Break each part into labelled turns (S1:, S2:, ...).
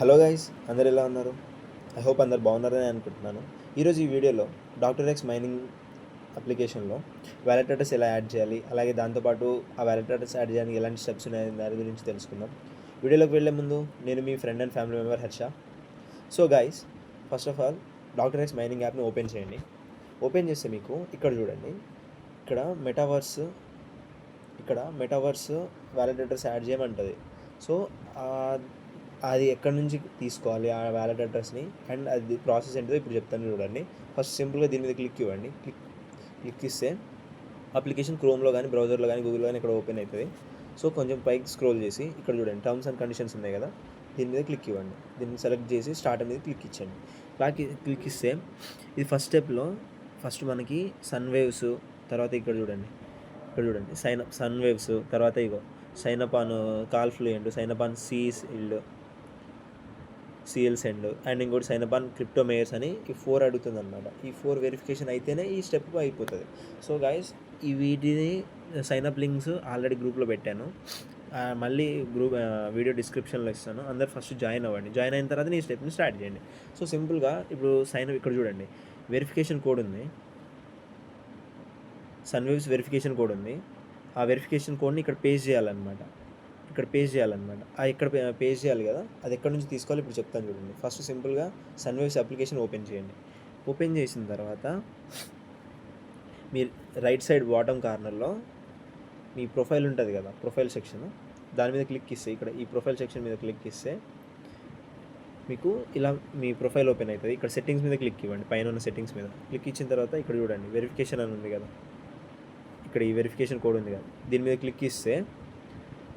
S1: Hello guys, అందరు ఎలా ఉన్నారు? ఐ హోప్ అందరు బాగున్నారని అనుకుంటున్నాను. ఈరోజు ఈ వీడియోలో డాక్టర్ ఎక్స్ మైనింగ్ అప్లికేషన్లో వ్యాలిడేటర్స్ ఎలా యాడ్ చేయాలి, అలాగే దాంతోపాటు ఆ వ్యాలిడేటర్స్ యాడ్ చేయడానికి ఎలాంటి స్టెప్స్ ఉన్నాయని దాని గురించి తెలుసుకుందాం. వీడియోలోకి వెళ్ళే ముందు నేను మీ friend and family member Harsha. So guys, first of all doctor X mining యాప్ని ఓపెన్ చేయండి. ఓపెన్ చేస్తే మీకు ఇక్కడ చూడండి, ఇక్కడ మెటావర్స్ వ్యాలిడేటర్స్ యాడ్ చేయమంటుంది. సో అది ఎక్కడి నుంచి తీసుకోవాలి ఆ వ్యాలెట్ అడ్రస్ని అండ్ అది ప్రాసెస్ ఏంటో ఇప్పుడు చెప్తాను చూడండి. ఫస్ట్ సింపుల్గా దీని మీద క్లిక్ ఇవ్వండి. క్లిక్ ఇస్తే అప్లికేషన్ క్రోమ్లో కానీ బ్రౌజర్లో కానీ గూగుల్లో కానీ ఇక్కడ ఓపెన్ అవుతుంది. సో కొంచెం పైకి స్క్రోల్ చేసి ఇక్కడ చూడండి టర్మ్స్ అండ్ కండిషన్స్ ఉన్నాయి కదా, దీని మీద క్లిక్ ఇవ్వండి. దీన్ని సెలెక్ట్ చేసి స్టార్ట్ అనేది క్లిక్ ఇచ్చండి. క్లిక్ ఇస్తే ఇది ఫస్ట్ స్టెప్లో ఫస్ట్ మనకి సన్ వేవ్స్, తర్వాత ఇక్కడ చూడండి సన్ వేవ్స్, తర్వాత sign up on call fluent, sign up on CL send and ఇంకోటి sign up on crypto mayors అని ఈ 4 అడుగుతుంది అనమాట. ఈ 4 వెరిఫికేషన్ అయితేనే ఈ స్టెప్ అయిపోతుంది. సో గైస్, ఈ వీటిని సైన్ అప్ లింక్స్ ఆల్రెడీ గ్రూప్లో పెట్టాను, మళ్ళీ వీడియో డిస్క్రిప్షన్లో ఇస్తాను. అందరు ఫస్ట్ జాయిన్ అవ్వండి. జాయిన్ అయిన తర్వాత ఈ స్టెప్ని స్టార్ట్ చేయండి. సో సింపుల్గా ఇప్పుడు సైన్ అప్ ఇక్కడ చూడండి, వెరిఫికేషన్ కోడ్ ఉంది, సన్వేవ్స్ వెరిఫికేషన్ కోడ్ ఉంది. ఆ వెరిఫికేషన్ కోడ్ని ఇక్కడ పేస్ట్ చేయాలన్నమాట. ఇక్కడ పేస్ట్ చేయాలి కదా, అది ఎక్కడి నుంచి తీసుకోవాలి ఇప్పుడు చెప్తాను చూడండి. ఫస్ట్ సింపుల్గా సన్వేవ్స్ అప్లికేషన్ ఓపెన్ చేయండి. ఓపెన్ చేసిన తర్వాత మీరు రైట్ సైడ్ బాటమ్ కార్నర్లో మీ ప్రొఫైల్ ఉంటుంది కదా, ప్రొఫైల్ సెక్షన్, దాని మీద క్లిక్ ఇస్తే ఇక్కడ ఈ ప్రొఫైల్ సెక్షన్ మీద క్లిక్ ఇస్తే మీకు ఇలా మీ ప్రొఫైల్ ఓపెన్ అవుతుంది. ఇక్కడ సెట్టింగ్స్ మీద క్లిక్ ఇవ్వండి. పైన ఉన్న సెట్టింగ్స్ మీద క్లిక్ ఇచ్చిన తర్వాత ఇక్కడ చూడండి వెరిఫికేషన్ అని ఉంది కదా, ఇక్కడ ఈ వెరిఫికేషన్ కోడ్ ఉంది కదా, దీని మీద క్లిక్ ఇస్తే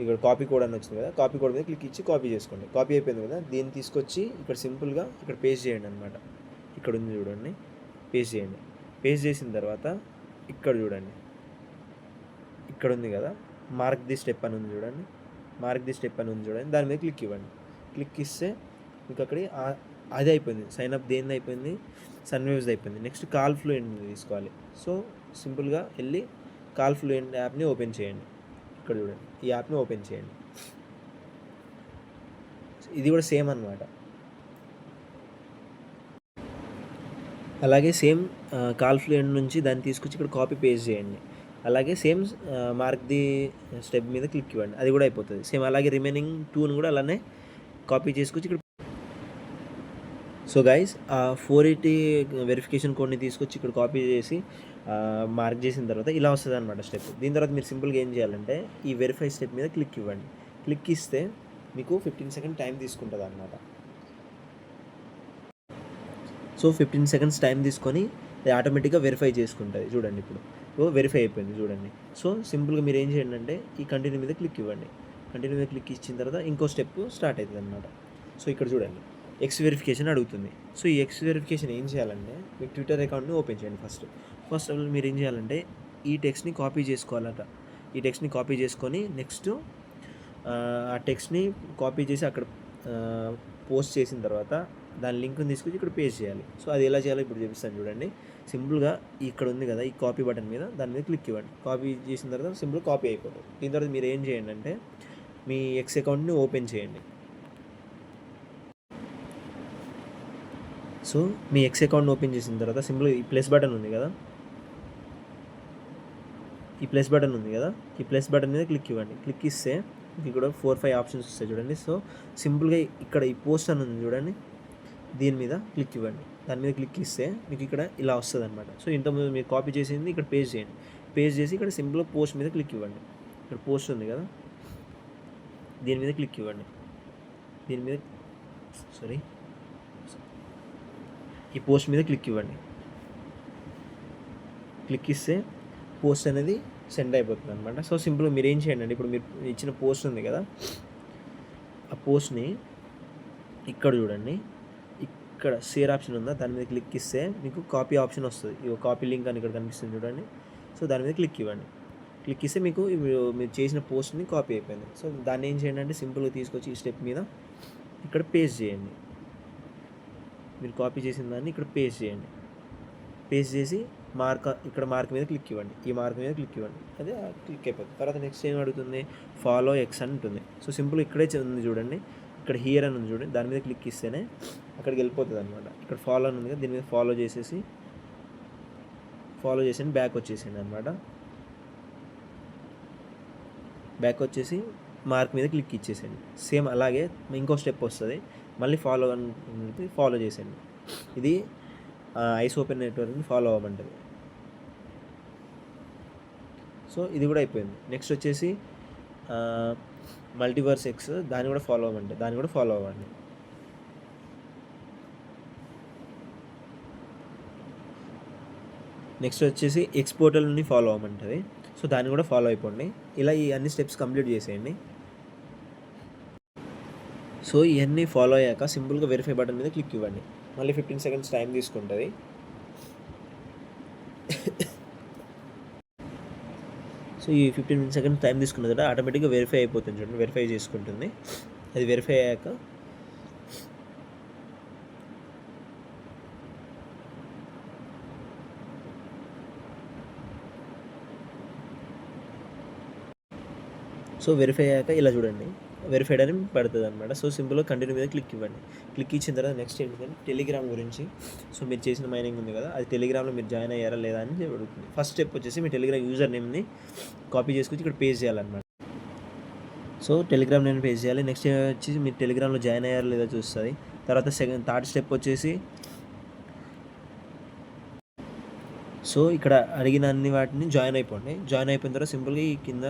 S1: ఇక్కడ కాపీ కోడ్ అని వచ్చింది కదా, కాపీ కోడ్ మీద క్లిక్ ఇచ్చి కాపీ చేసుకోండి. కాపీ అయిపోయింది కదా, దీన్ని తీసుకొచ్చి ఇక్కడ సింపుల్గా ఇక్కడ పేస్ట్ చేయండి అనమాట. ఇక్కడ ఉంది చూడండి, పేస్ట్ చేయండి. పేస్ట్ చేసిన తర్వాత ఇక్కడ చూడండి, ఇక్కడ ఉంది కదా మార్క్ ది స్టెప్ అని ఉంది చూడండి, దాని మీద క్లిక్ ఇవ్వండి. క్లిక్ ఇస్తే మీకు అక్కడ అది అయిపోయింది. సైన్ అప్ దేనిది అయిపోయింది, సన్వేవ్స్ది అయిపోయింది. నెక్స్ట్ కాల్ ఫ్లూయెంట్ తీసుకోవాలి. సో సింపుల్గా వెళ్ళి కాల్ ఫ్లూయెంట్ యాప్ని ఓపెన్ చేయండి. ఇక్కడ చూడండి, ఈ యాప్ని ఓపెన్ చేయండి. ఇది కూడా సేమ్ అనమాట. అలాగే సేమ్ కాల్ ఫ్లూయెంట్ నుంచి దాన్ని తీసుకొచ్చి ఇక్కడ కాపీ పేస్ట్ చేయండి. అలాగే సేమ్ మార్క్ ది స్టెప్ మీద క్లిక్ ఇవ్వండి, అది కూడా అయిపోతుంది సేమ్. అలాగే రిమైనింగ్ 2ని కూడా అలానే కాపీ చేసుకొచ్చి ఇక్కడ. సో గైస్, 480 వెరిఫికేషన్ కోడ్ని తీసుకొచ్చి ఇక్కడ కాపీ చేసి మార్క్ చేసిన తర్వాత ఇలా వస్తుంది అనమాట స్టెప్. దీని తర్వాత మీరు సింపుల్గా ఏం చేయాలంటే ఈ వెరిఫై స్టెప్ మీద క్లిక్ ఇవ్వండి. క్లిక్ ఇస్తే మీకు 15 సెకండ్ టైం తీసుకుంటుంది అనమాట. సో 15 సెకండ్స్ టైం తీసుకొని అది ఆటోమేటిక్గా వెరిఫై చేసుకుంటుంది. చూడండి ఇప్పుడు వెరిఫై అయిపోయింది చూడండి. సో సింపుల్గా మీరు ఏం చేయండి అంటే ఈ కంటిన్యూ మీద క్లిక్ ఇవ్వండి. కంటిన్యూ మీద క్లిక్ ఇచ్చిన తర్వాత ఇంకో స్టెప్ స్టార్ట్ అవుతుంది అనమాట. సో ఇక్కడ చూడండి ఎక్స్ వెరిఫికేషన్ అడుగుతుంది. సో ఈ ఎక్స్ వెరిఫికేషన్ ఏం చేయాలంటే మీ ట్విట్టర్ అకౌంట్ని ఓపెన్ చేయండి. ఫస్ట్ మీరు ఏం చేయాలంటే ఈ టెక్స్ట్ని కాపీ చేసుకోవాలట. ఈ టెక్స్ట్ని కాపీ చేసుకొని నెక్స్ట్ ఆ టెక్స్ట్ని కాపీ చేసి అక్కడ పోస్ట్ చేసిన తర్వాత దాని లింక్ని తీసుకొచ్చి ఇక్కడ పేస్ట్ చేయాలి. సో అది ఎలా చేయాలో ఇప్పుడు చూపిస్తాను చూడండి. సింపుల్గా ఇక్కడ ఉంది కదా ఈ కాపీ బటన్ మీద, దాని మీద క్లిక్ ఇవ్వండి. కాపీ చేసిన తర్వాత సింపుల్గా కాపీ అయిపోతుంది. దీని తర్వాత మీరు ఏం చేయండి అంటే మీ ఎక్స్ అకౌంట్ని ఓపెన్ చేయండి. సో మీ ఎక్స్ అకౌంట్ ఓపెన్ చేసిన తర్వాత సింపుల్గా ఈ ప్లస్ బటన్ ఉంది కదా, ఈ ప్లస్ బటన్ మీద క్లిక్ ఇవ్వండి. క్లిక్ ఇస్తే మీకు ఇక్కడ 4-5 ఆప్షన్స్ వస్తాయి చూడండి. సో సింపుల్గా ఇక్కడ ఈ పోస్ట్ అని ఉంది చూడండి, దీని మీద క్లిక్ ఇవ్వండి. దాని మీద క్లిక్ ఇస్తే మీకు ఇక్కడ ఇలా వస్తుంది అనమాట. సో ఇంతకుముందు మీరు కాపీ చేసింది ఇక్కడ పేస్ట్ చేయండి. పేస్ట్ చేసి ఇక్కడ సింపుల్గా పోస్ట్ మీద క్లిక్ ఇవ్వండి. ఇక్కడ పోస్ట్ ఉంది కదా, దీని మీద క్లిక్ ఇవ్వండి. ఈ పోస్ట్ మీద క్లిక్ ఇవ్వండి. క్లిక్ ఇస్తే పోస్ట్ అనేది సెండ్ అయిపోతుంది అనమాట. సో సింపుల్గా మీరు ఏం చేయండి అంటే ఇప్పుడు మీరు ఇచ్చిన పోస్ట్ ఉంది కదా, ఆ పోస్ట్ని ఇక్కడ చూడండి, ఇక్కడ షేర్ ఆప్షన్ ఉందా, దాని మీద క్లిక్ ఇస్తే మీకు కాపీ ఆప్షన్ వస్తుంది. ఇక కాపీ లింక్ అని ఇక్కడ కనిపిస్తుంది చూడండి. సో దాని మీద క్లిక్ ఇవ్వండి. క్లిక్ ఇస్తే మీకు మీరు చేసిన పోస్ట్ని కాపీ అయిపోయింది. సో దాన్ని ఏం చేయండి అంటే సింపుల్గా తీసుకొచ్చి ఈ స్టెప్ మీద ఇక్కడ పేస్ట్ చేయండి. మీరు కాపీ చేసిన దాన్ని ఇక్కడ పేస్ట్ చేయండి. పేస్ట్ చేసి మార్క్ మీద క్లిక్ ఇవ్వండి. ఈ మార్క్ మీద క్లిక్ ఇవ్వండి, అదే క్లిక్ అయిపోతుంది. తర్వాత నెక్స్ట్ ఏం అడుగుతుంది, ఫాలో ఎక్స్ అని ఉంటుంది. సో సింపుల్ ఇక్కడే ఉంది చూడండి, ఇక్కడ హియర్ అని ఉంది చూడండి, దాని మీద క్లిక్ ఇస్తేనే అక్కడికి వెళ్ళిపోతుంది అనమాట. ఇక్కడ ఫాలో అని ఉంది కదా, దీని మీద ఫాలో చేసేసి బ్యాక్ వచ్చేసింది అనమాట. బ్యాక్ వచ్చేసి మార్క్ మీద క్లిక్ ఇచ్చేసేయండి. సేమ్ అలాగే ఇంకో స్టెప్ వస్తుంది, మళ్ళీ ఫాలో అని ఫాలో చేసేయండి. ఇది ఐస్ ఓపెన్ నెట్వర్క్ని ఫాలో అవ్వమంటుంది. సో ఇది కూడా అయిపోయింది. నెక్స్ట్ వచ్చేసి మల్టీవర్స్ ఎక్స్, దాన్ని కూడా ఫాలో అవ్వమంటే దాన్ని కూడా ఫాలో అవ్వండి. నెక్స్ట్ వచ్చేసి ఎక్స్ పోర్టల్ని ఫాలో అవ్వమంటుంది. సో దాన్ని కూడా ఫాలో అయిపోండి. ఇలా ఈ అన్ని స్టెప్స్ కంప్లీట్ చేసేయండి. సో ఇవన్నీ ఫాలో అయ్యాక సింపుల్గా వెరిఫై బటన్ మీద క్లిక్ ఇవ్వండి. మళ్ళీ 15 సెకండ్స్ టైం తీసుకుంటుంది. సో ఈ 15 సెకండ్స్ టైం తీసుకున్న తర్వాత ఆటోమేటిక్గా వెరిఫై అయిపోతుంది చూడండి, వెరిఫై చేసుకుంటుంది. అది వెరిఫై అయ్యాక వెరిఫై అయ్యాక ఇలా చూడండి, వెరిఫైడ్ అని పడుతుంది అనమాట. సో సింపుల్గా కంటిన్యూ మీద క్లిక్ ఇవ్వండి. క్లిక్ ఇచ్చిన తర్వాత నెక్స్ట్ ఏంటంటే టెలిగ్రామ్ గురించి. సో మీరు చేసిన మైనింగ్ ఉంది కదా, అది టెలిగ్రామ్లో మీరు జాయిన్ అయ్యారా లేదా అని అడుగుతుంది. ఫస్ట్ స్టెప్ వచ్చేసి మీ టెలిగ్రామ్ యూజర్ నేమ్ని కాపీ చేసుకొచ్చి ఇక్కడ పేస్ట్ చేయాలన్నమాట. సో టెలిగ్రామ్ నేను పేస్ట్ చేయాలి. నెక్స్ట్ వచ్చేసి మీరు టెలిగ్రామ్లో జాయిన్ అయ్యారా లేదా చూస్తుంది. తర్వాత థర్డ్ స్టెప్ వచ్చేసి సో ఇక్కడ అడిగిన అన్ని వాటిని జాయిన్ అయిపోండి. జాయిన్ అయిపోయిన తర్వాత సింపుల్గా ఈ కింద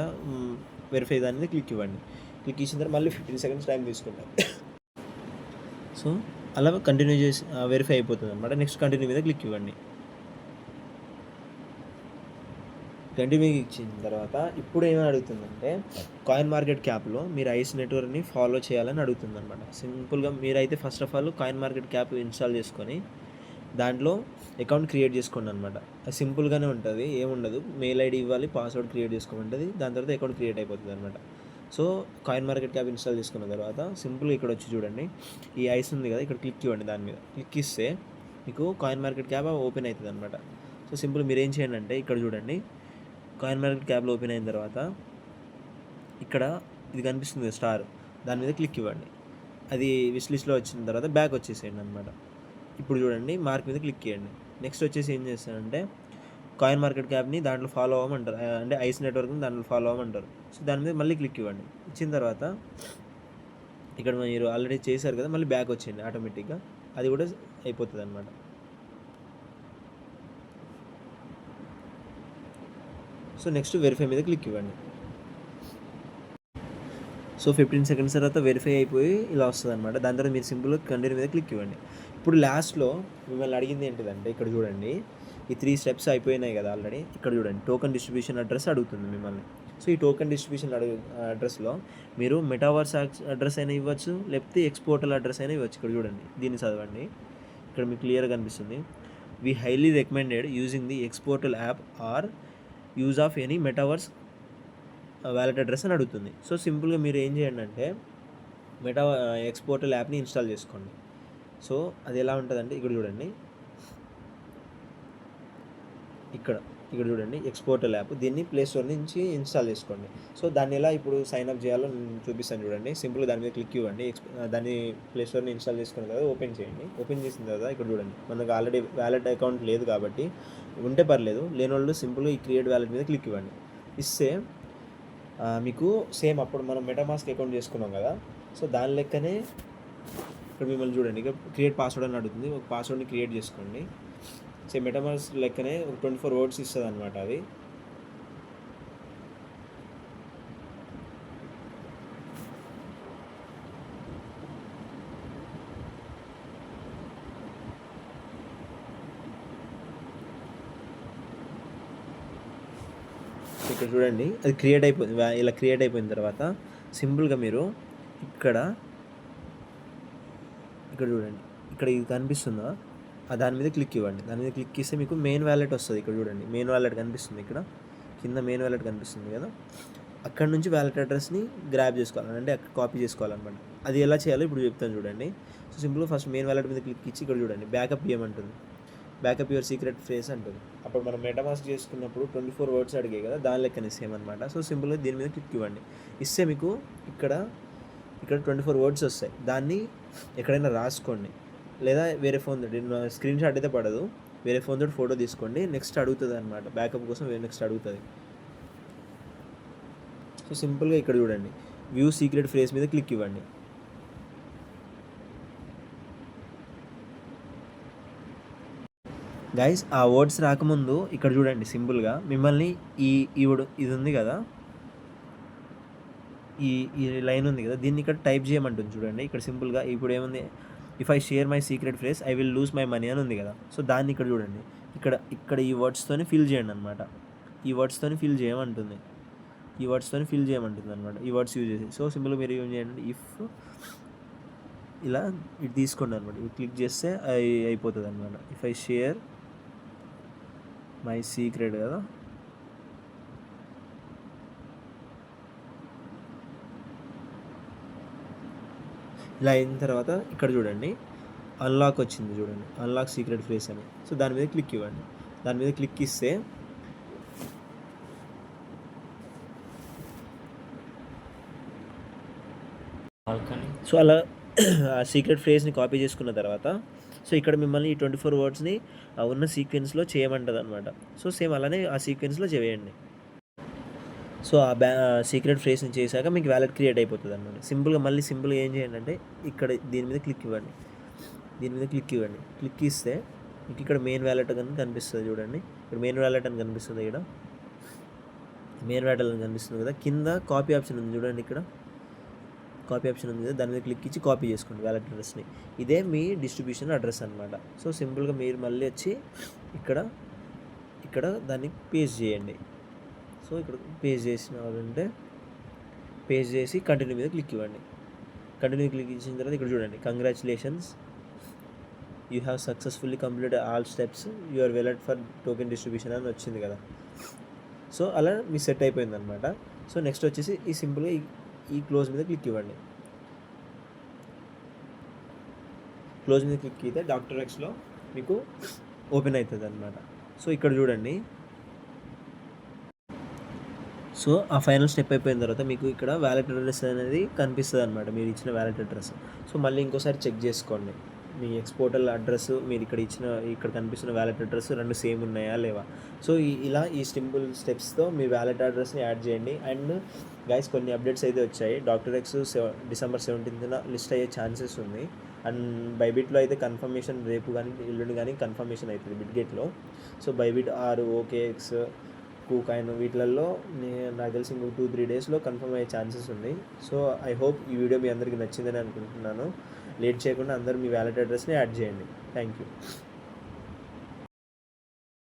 S1: వెరిఫై దాని మీద క్లిక్ ఇవ్వండి. క్లిక్ ఇచ్చిన తర్వాత మళ్ళీ 15 సెకండ్స్ టైం తీసుకుంటాం. సో అలా కంటిన్యూ చేసి వెరిఫై అయిపోతుంది అనమాట. నెక్స్ట్ కంటిన్యూ మీద క్లిక్ ఇవ్వండి. కంటిన్యూ ఇచ్చిన తర్వాత ఇప్పుడు ఏమని అడుగుతుందంటే కాయిన్ మార్కెట్ క్యాప్లో మీరు ఐస్ నెట్వర్క్ని ఫాలో చేయాలని అడుగుతుంది అనమాట. సింపుల్గా మీరైతే first of all coin market cap install చేసుకొని దాంట్లో అకౌంట్ క్రియేట్ చేసుకోండి అనమాట. అది సింపుల్గానే ఉంటుంది, ఏముండదు. మెయిల్ ఐడి ఇవ్వాలి, పాస్వర్డ్ క్రియేట్ చేసుకోమంటుంది, దాని తర్వాత అకౌంట్ క్రియేట్ అయిపోతుంది అనమాట. So coin market cap install చేసుకున్న తర్వాత సింపుల్గా ఇక్కడ వచ్చి చూడండి, ఈ ఐస్ ఉంది కదా, ఇక్కడ క్లిక్ ఇవ్వండి. దాని మీద క్లిక్ ఇస్తే మీకు కాయిన్ మార్కెట్ క్యాప్ ఓపెన్ అవుతుంది అనమాట. సో సింపుల్ మీరు ఏం చేయండి అంటే ఇక్కడ చూడండి, కాయిన్ మార్కెట్ క్యాప్లో ఓపెన్ అయిన తర్వాత ఇక్కడ ఇది కనిపిస్తుంది స్టార్, దాని మీద క్లిక్ ఇవ్వండి. అది విష్ లిస్ట్లో వచ్చిన తర్వాత బ్యాక్ వచ్చేసేయండి అనమాట. ఇప్పుడు చూడండి మార్క్ మీద క్లిక్ చేయండి. నెక్స్ట్ వచ్చేసి ఏం చేస్తారంటే కాయిన్ మార్కెట్ క్యాప్ని దాంట్లో ఫాలో అవ్వమంటారు, అంటే ఐస్ నెట్వర్క్ని దాంట్లో ఫాలో అవ్వమంటారు. సో దాని మీద మళ్ళీ క్లిక్ ఇవ్వండి. ఇచ్చిన తర్వాత ఇక్కడ మీరు ఆల్రెడీ చేశారు కదా, మళ్ళీ బ్యాక్ వచ్చేయండి ఆటోమేటిక్గా, అది కూడా అయిపోతుంది అనమాట. సో నెక్స్ట్ వెరిఫై మీద క్లిక్ ఇవ్వండి. సో 15 సెకండ్స్ తర్వాత వెరిఫై అయిపోయి ఇలా వస్తుంది అనమాట. దాని తర్వాత మీరు సింపుల్గా కంటిన్యూ మీద క్లిక్ ఇవ్వండి. ఇప్పుడు లాస్ట్లో మిమ్మల్ని అడిగింది ఏంటిదంటే ఇక్కడ చూడండి, ఈ 3 స్టెప్స్ అయిపోయినాయి కదా ఆల్రెడీ. ఇక్కడ చూడండి టోకెన్ డిస్ట్రిబ్యూషన్ అడ్రస్ అడుగుతుంది మిమ్మల్ని. సో ఈ టోకెన్ డిస్ట్రిబ్యూషన్ అడ్రస్లో మీరు మెటావర్స్ అడ్రస్ అయినా ఇవ్వచ్చు, లేకపోతే ఎక్స్పోర్టల్ అడ్రస్ అయినా ఇవ్వచ్చు. ఇక్కడ చూడండి, దీన్ని చదవండి, ఇక్కడ మీకు క్లియర్గా కనిపిస్తుంది. We highly recommended using the xPortal app or use of any metaverse wallet address అని అడుగుతుంది. సో సింపుల్గా మీరు ఏం చేయండి అంటే ఎక్స్పోర్టల్ యాప్ని ఇన్స్టాల్ చేసుకోండి. సో అది ఎలా ఉంటుందంటే ఇక్కడ చూడండి, ఇక్కడ చూడండి ఎక్స్పోర్టల్ యాప్, దీన్ని ప్లే స్టోర్ నుంచి ఇన్స్టాల్ చేసుకోండి. సో దాన్ని ఎలా ఇప్పుడు సైన్అప్ చేయాలో నేను చూపిస్తాను చూడండి. సింపుల్గా దాని మీద క్లిక్ ఇవ్వండి. దాన్ని ప్లే స్టోర్ని ఇన్స్టాల్ చేసుకున్న తర్వాత ఓపెన్ చేయండి. ఓపెన్ చేసిన తర్వాత ఇక్కడ చూడండి, మనకు ఆల్రెడీ వ్యాలెట్ అకౌంట్ లేదు కాబట్టి ఉంటే పర్లేదు, లేని వాళ్ళు సింపుల్గా ఈ క్రియేట్ వ్యాలెట్ మీద క్లిక్ ఇవ్వండి. ఇస్తే మీకు సేమ్ అప్పుడు మనం మెటామాస్క్ అకౌంట్ చేసుకున్నాం కదా, సో దాని లెక్కనే ఇక్కడ మిమ్మల్ని చూడండి, ఇక క్రియేట్ పాస్వర్డ్ అని అడుగుతుంది. ఒక పాస్వర్డ్ని క్రియేట్ చేసుకోండి. సేమ్ మెటామాస్క్ లెక్కనే ఒక 24 వర్డ్స్ ఇస్తుంది అనమాట. అది ఇక్కడ చూడండి, అది క్రియేట్ అయిపోయింది. ఇలా క్రియేట్ అయిపోయిన తర్వాత సింపుల్గా మీరు ఇక్కడ చూడండి, ఇక్కడ ఇది కనిపిస్తుందా, దాని మీద క్లిక్ ఇవ్వండి. దాని మీద క్లిక్ ఇస్తే మీకు మెయిన్ వ్యాలెట్ వస్తుంది. ఇక్కడ చూడండి మెయిన్ వ్యాలెట్ కనిపిస్తుంది, ఇక్కడ కింద మెయిన్ వ్యాలెట్ కనిపిస్తుంది కదా, అక్కడ నుంచి వ్యాలెట్ అడ్రస్ని గ్రాబ్ చేసుకోవాలి, అంటే అక్కడ కాపీ చేసుకోవాలన్నమాట. అది ఎలా చేయాలో ఇప్పుడు చెప్తాను చూడండి. సో సింపుల్గా ఫస్ట్ మెయిన్ వ్యాలెట్ మీద క్లిక్ ఇచ్చి ఇక్కడ చూడండి బ్యాకప్ ఇవ్వమంటుంది. బ్యాకప్ యువర్ సీక్రెట్ ఫేస్ అంటుంది. అప్పుడు మనం మెటామాస్క్ చేసుకున్నప్పుడు 24 వర్డ్స్ అడిగాయి కదా, దాని లెక్కనే సేమ్ అనమాట. సో సింపుల్గా దీని మీద క్లిక్ ఇవ్వండి. ఇస్తే మీకు ఇక్కడ ఇక్కడ 24 వర్డ్స్ వస్తాయి. దాన్ని ఎక్కడైనా రాసుకోండి, లేదా వేరే ఫోన్ తోటి స్క్రీన్ షాట్ అయితే పడదు, వేరే ఫోన్ తోటి ఫోటో తీసుకోండి. నెక్స్ట్ అడుగుతుంది అనమాట, బ్యాకప్ కోసం నెక్స్ట్ అడుగుతుంది. సో సింపుల్గా ఇక్కడ చూడండి, వ్యూ సీక్రెట్ ఫ్రేజ్ మీద క్లిక్ ఇవ్వండి. గైస్ ఆ వర్డ్స్ రాకముందు ఇక్కడ చూడండి, సింపుల్గా మిమ్మల్ని ఇది ఉంది కదా, ఈ లైన్ ఉంది కదా, దీన్ని ఇక్కడ టైప్ చేయమంటుంది చూడండి. ఇక్కడ సింపుల్గా ఇప్పుడు ఏముంది, if I share my secret phrase I will lose my money అని ఉంది కదా. సో దాన్ని ఇక్కడ చూడండి, ఇక్కడ ఈ వర్డ్స్తోని ఫిల్ చేయండి అనమాట. ఈ వర్డ్స్తోని ఫిల్ చేయమంటుంది, ఈ వర్డ్స్తోని ఫిల్ చేయమంటుంది అనమాట, ఈ వర్డ్స్ యూజ్ చేసి. సో సింపుల్గా మీరు ఏం చేయండి, ఇఫ్ ఇలా ఇది తీసుకోండి అనమాట, ఇది క్లిక్ చేస్తే అయిపోతుంది అనమాట. If I share my secret కదా, ఇలా అయిన తర్వాత ఇక్కడ చూడండి అన్లాక్ వచ్చింది చూడండి, అన్లాక్ సీక్రెట్ ఫ్రేజ్ అని. సో దాని మీద క్లిక్ ఇవ్వండి. దాని మీద క్లిక్ ఇస్తే సో అలా ఆ సీక్రెట్ ఫ్రేజ్ని కాపీ చేసుకున్న తర్వాత సో ఇక్కడ మిమ్మల్ని ఈ 24 వర్డ్స్ని ఉన్న సీక్వెన్స్లో చేయమంటుంది అనమాట. సో సేమ్ అలానే ఆ సీక్వెన్స్లో చేయండి. సో ఆ సీక్రెట్ ఫ్రేజ్ని చేశాక మీకు వ్యాలెట్ క్రియేట్ అయిపోతుంది అనమాట. సింపుల్గా ఏం చేయండి అంటే ఇక్కడ దీని మీద క్లిక్ ఇవ్వండి, క్లిక్ ఇస్తే మీకు ఇక్కడ మెయిన్ వ్యాలెట్ అని కనిపిస్తుంది చూడండి. ఇక్కడ మెయిన్ వ్యాలెట్ అని కనిపిస్తుంది, ఇక్కడ మెయిన్ వ్యాలెట్ అని కనిపిస్తుంది కదా. కింద కాపీ ఆప్షన్ ఉంది చూడండి, ఇక్కడ కాపీ ఆప్షన్ ఉంది కదా, దాని మీద క్లిక్ ఇచ్చి కాపీ చేసుకోండి వ్యాలెట్ అడ్రస్ని. ఇదే మీ డిస్ట్రిబ్యూషన్ అడ్రస్ అనమాట. సో సింపుల్గా మీరు మళ్ళీ వచ్చి ఇక్కడ దాన్ని పేస్ట్ చేయండి. సో ఇక్కడ పేస్ట్ చేసి కంటిన్యూ మీద క్లిక్ ఇవ్వండి. కంటిన్యూ క్లిక్ ఇచ్చిన తర్వాత ఇక్కడ చూడండి, congratulations you have successfully completed all steps your wallet for token distribution అని వచ్చింది కదా. సో అలా మీ సెట్ అయిపోయింది అనమాట. సో నెక్స్ట్ వచ్చేసి ఈ సింపుల్గా ఈ క్లోజ్ మీద క్లిక్ ఇవ్వండి. క్లోజ్ మీద క్లిక్ అయితే డాక్టర్ ఎక్స్లో మీకు ఓపెన్ అవుతుంది అనమాట. సో ఇక్కడ చూడండి, సో ఆ ఫైనల్ స్టెప్ అయిపోయిన తర్వాత మీకు ఇక్కడ వ్యాలెట్ అడ్రస్ అనేది కనిపిస్తుంది అనమాట, మీరు ఇచ్చిన వ్యాలెట్ అడ్రస్. సో మళ్ళీ ఇంకోసారి చెక్ చేసుకోండి, మీ ఎక్స్పోర్టల్ అడ్రస్ మీరు ఇక్కడ కనిపిస్తున్న వ్యాలెట్ అడ్రస్ రెండు సేమ్ ఉన్నాయా లేవా. సో ఇలా ఈ సింపుల్ స్టెప్స్తో మీ వ్యాలెట్ అడ్రస్ని యాడ్ చేయండి. అండ్ గైస్ కొన్ని అప్డేట్స్ అయితే వచ్చాయి. Doctor X December 17th list అయ్యే ఛాన్సెస్ ఉంది. అండ్ బైబిట్లో అయితే కన్ఫర్మేషన్ రేపు కానీ ఎల్లుండి కానీ కన్ఫర్మేషన్ అవుతుంది బిట్గేట్లో. సో బైబిట్ OKX KuCoin వీటిలలో నాకు తెలిసి ఇంకో 2-3 డేస్లో కన్ఫర్మ్ అయ్యే ఛాన్సెస్ ఉన్నాయి. సో ఐ హోప్ ఈ వీడియో మీ అందరికీ నచ్చిందని అనుకుంటున్నాను. లేట్ చేయకుండా అందరూ మీ వ్యాలెట్ అడ్రస్ని యాడ్ చేయండి. Thank you.